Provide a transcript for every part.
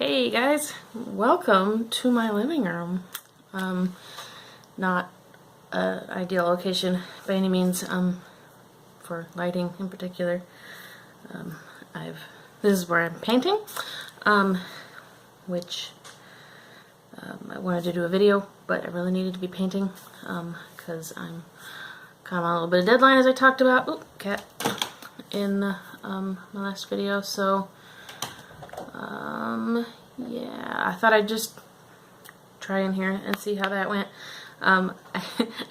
Hey guys, welcome to my living room. Not an ideal location by any means, for lighting in particular. This is where I'm painting, which I wanted to do a video, but I really needed to be painting, because I'm kind of on a little bit of deadline, as I talked about. Oop, cat. In my last video, so yeah, I thought I'd just try in here and see how that went. I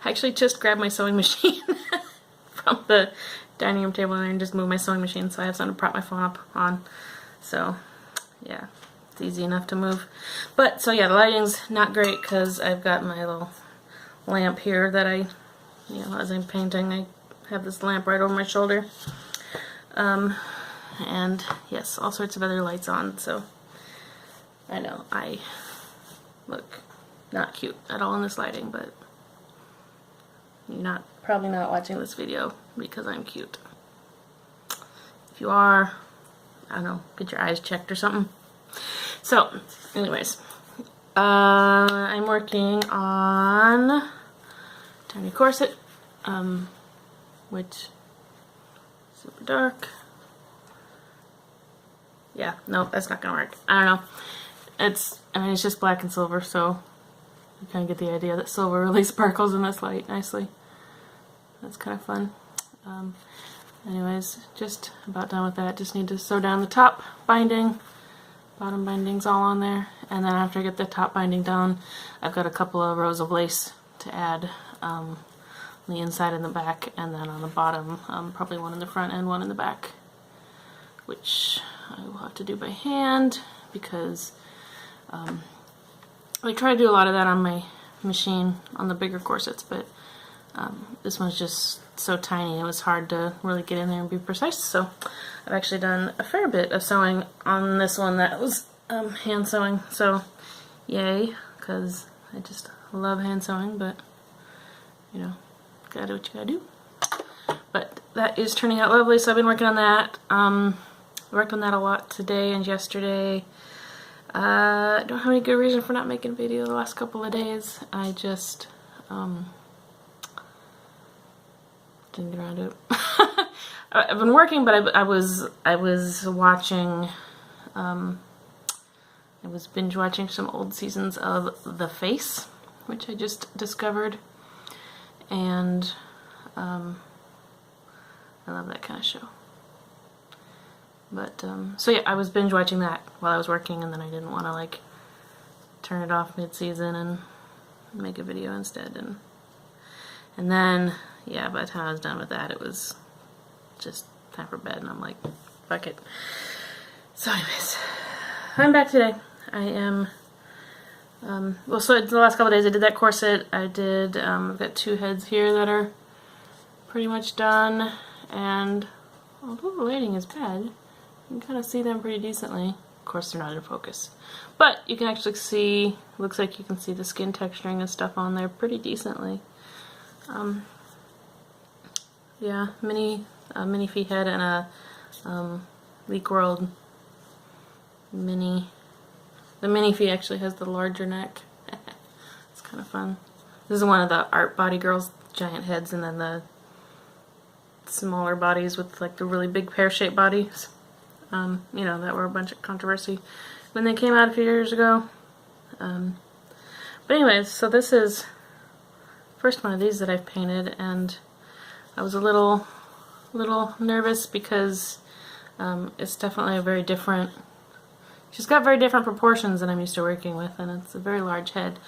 actually just grabbed my sewing machine from the dining room table and just moved my sewing machine, so I have something to prop my phone up on. So yeah, it's easy enough to move. But so yeah, the lighting's not great because I've got my little lamp here that as I'm painting, I have this lamp right over my shoulder. And yes, all sorts of other lights on, so I know I look not cute at all in this lighting, but you're probably not watching this video because I'm cute. If you are, I don't know, get your eyes checked or something. So, anyways, I'm working on Tiny Corset, which is super dark. Yeah, no, that's not gonna work. I don't know. It's just black and silver, so you kind of get the idea that silver really sparkles in this light nicely. That's kind of fun. Anyways, just about done with that. Just need to sew down the top binding. Bottom binding's all on there. And then after I get the top binding down, I've got a couple of rows of lace to add on the inside and the back, and then on the bottom, probably one in the front and one in the back, which I will have to do by hand because I try to do a lot of that on my machine on the bigger corsets, but this one's just so tiny it was hard to really get in there and be precise. So I've actually done a fair bit of sewing on this one that was hand sewing, so yay, because I just love hand sewing, but gotta do what you gotta do. But that is turning out lovely, so I've been working on that. Worked on that a lot today and yesterday. I don't have any good reason for not making a video the last couple of days. I just didn't get around to it. I've been working, but I was watching. I was binge watching some old seasons of The Face, which I just discovered, and I love that kind of show. But, so yeah, I was binge watching that while I was working, and then I didn't want to, turn it off mid-season and make a video instead. And then, yeah, by the time I was done with that, it was just time for bed, and I'm like, fuck it. So anyways, I'm back today. I am, well, so the last couple of days I did that corset. I did, I've got two heads here that are pretty much done, and although the lighting is bad, you can kind of see them pretty decently. Of course, they're not in focus, but you can actually see, looks like you can see the skin texturing and stuff on there pretty decently. Yeah, mini feet head and a Leak World mini. The mini feet actually has the larger neck. It's kind of fun. This is one of the Art Body Girls giant heads, and then the smaller bodies with the really big pear-shaped bodies. That were a bunch of controversy when they came out a few years ago. But anyways, so this is the first one of these that I've painted, and I was a little nervous because it's definitely a very different. She's got very different proportions than I'm used to working with, and it's a very large head.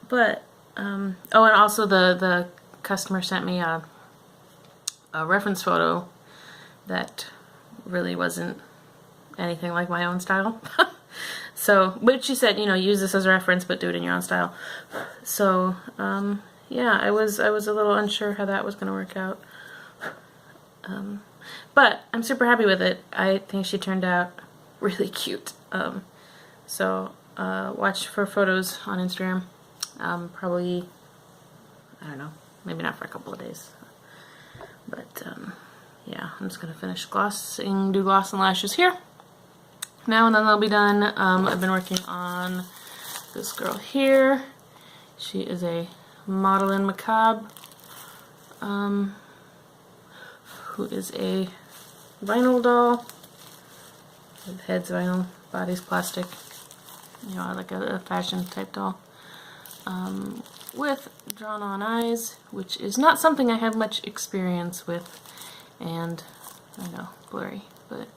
But oh, and also the customer sent me a reference photo that really wasn't anything like my own style. So, but she said, use this as a reference, but do it in your own style. So, yeah, I was a little unsure how that was going to work out. But I'm super happy with it. I think she turned out really cute. So, watch for photos on Instagram. Probably, I don't know, maybe not for a couple of days. But, yeah, I'm just going to finish glossing, do gloss and lashes here. now and then they'll be done. I've been working on this girl here. She is a Modelin Macabre, who is a vinyl doll. The head's vinyl, body's plastic. You know, like a fashion type doll. With drawn on eyes, which is not something I have much experience with, and I know, blurry, but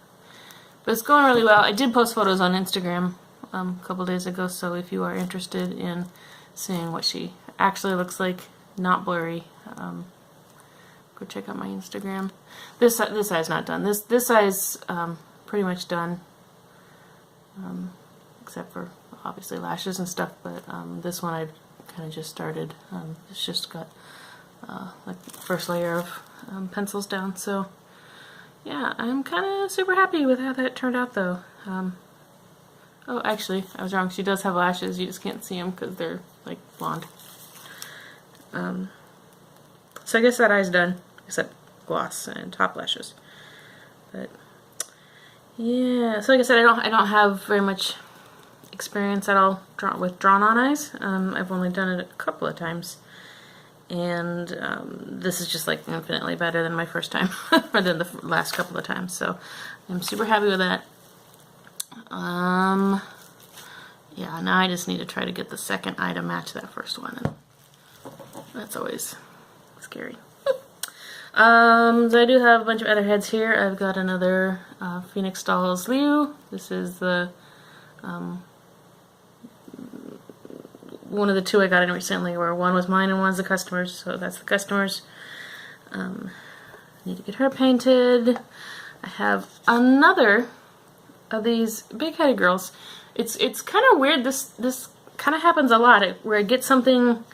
it's going really well. I did post photos on Instagram a couple days ago, so if you are interested in seeing what she actually looks like, not blurry, go check out my Instagram. This eye's not done. This eye's pretty much done, except for obviously lashes and stuff, but this one I've kind of just started. It's just got like the first layer of pencils down, so yeah, I'm kind of super happy with how that turned out though. Oh, actually, I was wrong. She does have lashes, you just can't see them because they're like blonde. So I guess that eye's done, except gloss and top lashes. But yeah, so like I said, I don't have very much experience at all with drawn on eyes. I've only done it a couple of times, and this is just like infinitely better than my first time, or than the last couple of times, so I'm super happy with that. Yeah, now I just need to try to get the second eye to match that first one, and that's always scary. So I do have a bunch of other heads here. I've got another Phoenix Dolls Liu. This is the one of the two I got in recently, where one was mine and one's the customer's, so that's the customer's. Need to get her painted. I have another of these big-headed girls. It's kind of weird. This kind of happens a lot, where I get something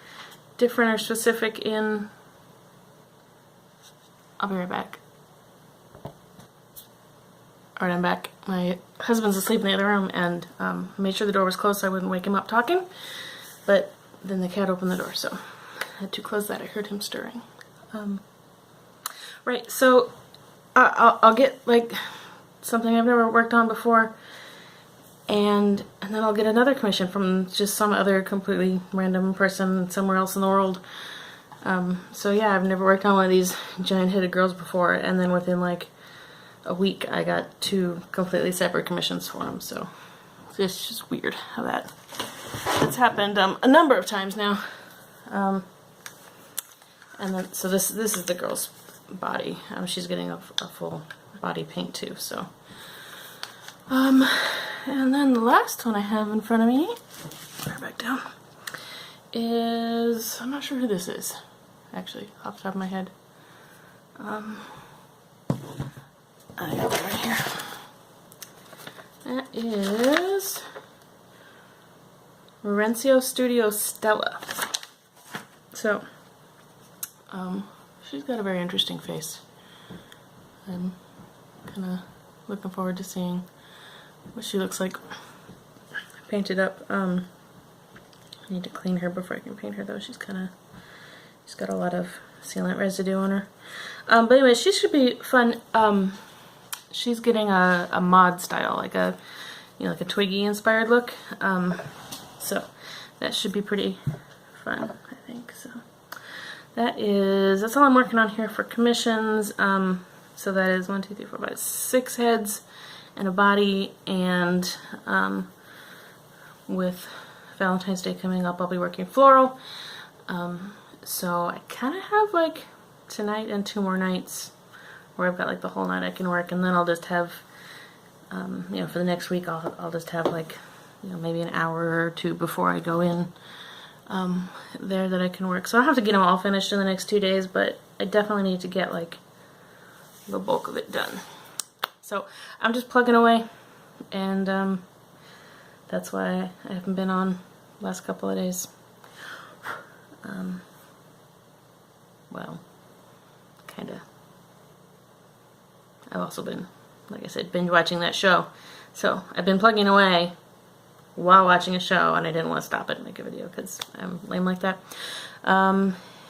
different or specific in. I'll be right back. Alright, I'm back. My husband's asleep in the other room, and made sure the door was closed so I wouldn't wake him up talking. But then the cat opened the door, so I had to close that. I heard him stirring. Right, so I'll get like something I've never worked on before, and then I'll get another commission from just some other completely random person somewhere else in the world. So yeah, I've never worked on one of these giant-headed girls before, and then within like a week I got 2 completely separate commissions for them, so it's just weird how that's happened a number of times now. And then, so this is the girl's body. She's getting a full body paint too, so. And then the last one I have in front of me, right back down, is, I'm not sure who this is, actually, off the top of my head. I got it right here. That is Rencio Studio Stella. So, she's got a very interesting face. I'm kind of looking forward to seeing what she looks like painted up. I need to clean her before I can paint her though. She's got a lot of sealant residue on her. But anyway, she should be fun. She's getting a mod style, like a, you know, like a Twiggy inspired look. So that should be pretty fun, I think. So that's all I'm working on here for commissions. So that is 1, 2, 3, 4, 5, 6 heads and a body, and with Valentine's Day coming up, I'll be working floral. So I kind of have like tonight and 2 more nights where I've got like the whole night I can work, and then I'll just have, you know, for the next week I'll just have like, you know, maybe an hour or 2 before I go in there that I can work. So I'll have to get them all finished in the next 2 days, but I definitely need to get like the bulk of it done. So I'm just plugging away, and that's why I haven't been on the last couple of days. Well, kinda. I've also been, like I said, binge watching that show. So I've been plugging away while watching a show, and I didn't want to stop it and make a video because I'm lame like that.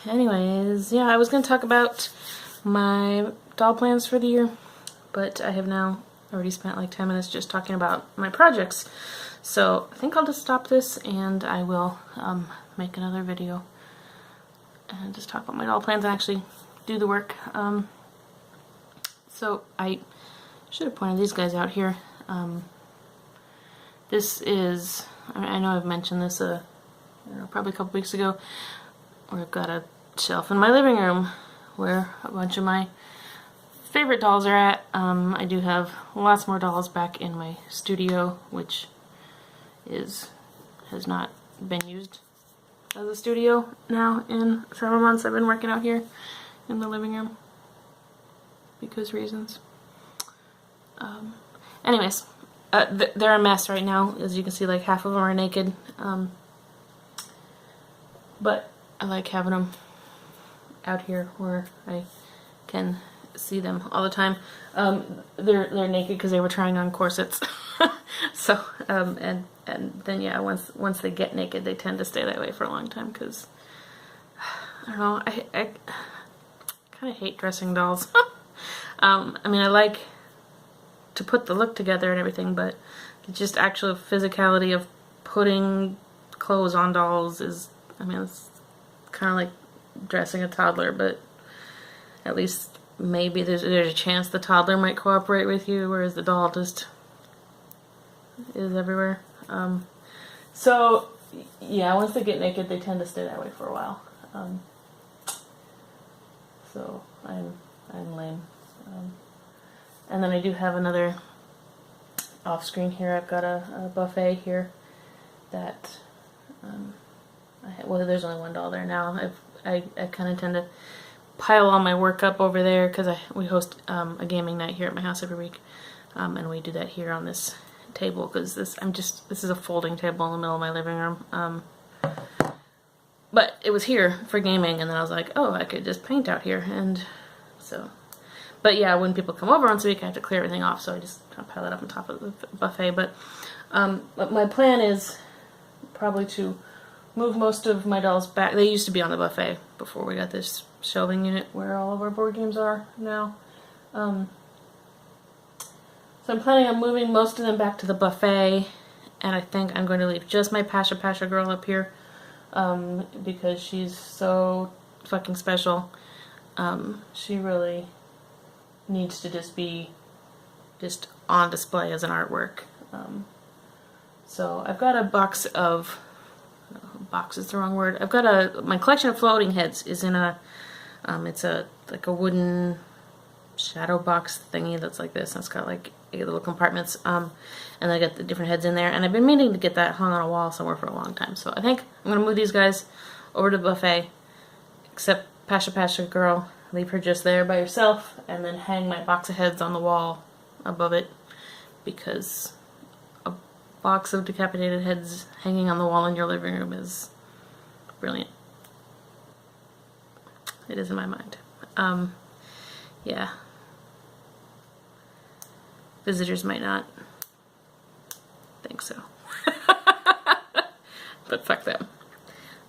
Anyways, yeah, I was going to talk about my doll plans for the year, but I have now already spent like 10 minutes just talking about my projects. So I think I'll just stop this and I will make another video and just talk about my doll plans and actually do the work. So I should have pointed these guys out here. This is, I know I've mentioned this I don't know, probably a couple weeks ago, where I've got a shelf in my living room where a bunch of my favorite dolls are at. I do have lots more dolls back in my studio, which has not been used as a studio now in several months. I've been working out here in the living room because reasons. Anyways, they're a mess right now. As you can see, like half of them are naked. But I like having them out here where I can see them all the time. They're naked because they were trying on corsets. So and then yeah, once they get naked, they tend to stay that way for a long time because I don't know. I kind of hate dressing dolls. I mean, I like to put the look together and everything, but just actual physicality of putting clothes on dolls is, I mean, it's kind of like dressing a toddler, but at least maybe there's a chance the toddler might cooperate with you, whereas the doll just is everywhere. So yeah, once they get naked, they tend to stay that way for a while. So I'm lame. And then I do have another off screen here. I've got a buffet here that well, there's only one doll there now. I kind of tend to pile all my work up over there because we host a gaming night here at my house every week, and we do that here on this table because this is a folding table in the middle of my living room. But it was here for gaming, and then I was like, oh, I could just paint out here, and so. But yeah, when people come over once a week, I have to clear everything off, so I just kind of pile it up on top of the buffet. But my plan is probably to move most of my dolls back. They used to be on the buffet before we got this shelving unit where all of our board games are now. So I'm planning on moving most of them back to the buffet, and I think I'm going to leave just my Pasha Pasha girl up here because she's so fucking special. She really needs to just be on display as an artwork. So I've got a box of, box is the wrong word, I've got my collection of floating heads is in a, it's like a wooden shadow box thingy that's like this, and it's got like 8 little compartments, and I got the different heads in there, and I've been meaning to get that hung on a wall somewhere for a long time, so I think I'm going to move these guys over to the buffet, except Pasha Pasha girl, leave her just there by herself, and then hang my box of heads on the wall above it, because a box of decapitated heads hanging on the wall in your living room is brilliant. It is in my mind. Yeah. Visitors might not think so. But fuck them.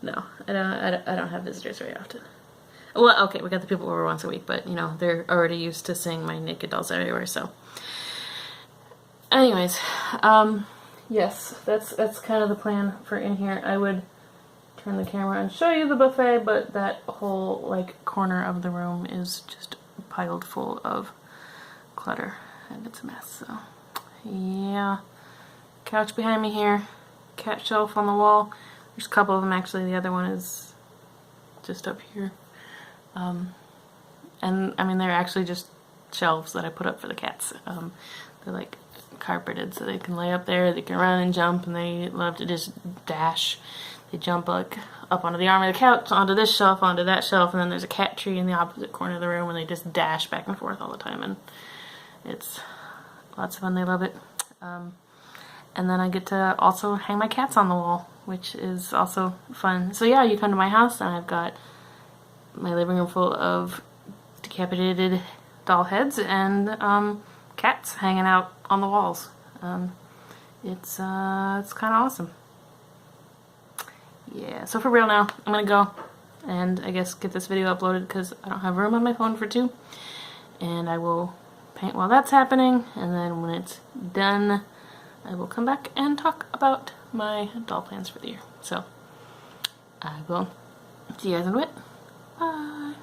No, I don't have visitors very often. Well, okay, we got the people over once a week, but, you know, they're already used to seeing my naked dolls everywhere, so. Anyways, yes, that's kind of the plan for in here. I would turn the camera and show you the buffet, but that whole, like, corner of the room is just piled full of clutter, and it's a mess, so. Yeah. Couch behind me here, cat shelf on the wall. There's a couple of them, actually. The other one is just up here. And I mean, they're actually just shelves that I put up for the cats. They're like carpeted, so they can lay up there, they can run and jump, and they love to just dash. They jump like up onto the arm of the couch, onto this shelf, onto that shelf, and then there's a cat tree in the opposite corner of the room, and they just dash back and forth all the time, and it's lots of fun. They love it. And then I get to also hang my cats on the wall, which is also fun. So yeah, you come to my house, and I've got my living room full of decapitated doll heads and cats hanging out on the walls. It's kind of awesome. Yeah, so for real now, I'm gonna go and I guess get this video uploaded because I don't have room on my phone for 2, and I will paint while that's happening, and then when it's done, I will come back and talk about my doll plans for the year. So I will see you guys in a bit. Bye!